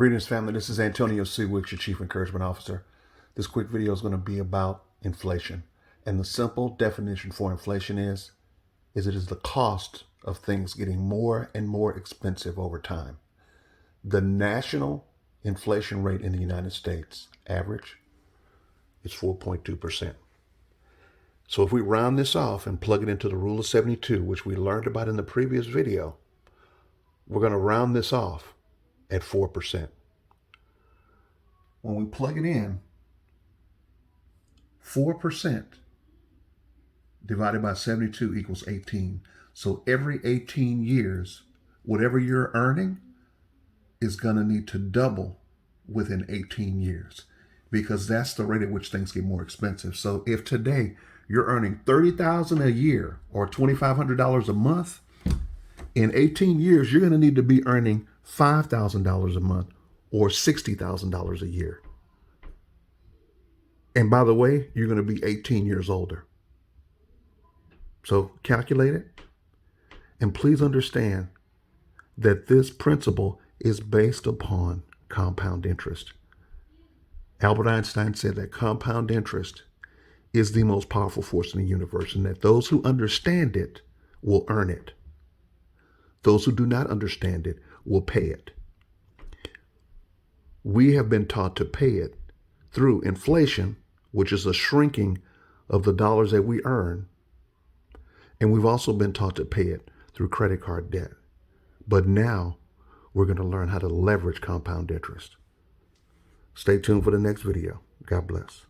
Greetings, family. This is Antonio C. Wicks, your Chief Encouragement Officer. This quick video is going to be about inflation. And the simple definition for inflation is it is the cost of things getting more and more expensive over time. The national inflation rate in the United States, average, is 4.2%. So if we round this off and plug it into the rule of 72, which we learned about in the previous video, we're going to round this off at 4%. When we plug it in, 4% divided by 72 equals 18. So every 18 years, whatever you're earning is going to need to double within 18 years because that's the rate at which things get more expensive. So if today you're earning $30,000 a year or $2,500 a month, in 18 years, you're going to need to be earning $5,000 a month or $60,000 a year. And by the way, you're going to be 18 years older. So calculate it. And please understand that this principle is based upon compound interest. Albert Einstein said that compound interest is the most powerful force in the universe and that those who understand it will earn it. Those who do not understand it will pay it. We have been taught to pay it through inflation, which is a shrinking of the dollars that we earn. And we've also been taught to pay it through credit card debt. But now we're going to learn how to leverage compound interest. Stay tuned for the next video. God bless.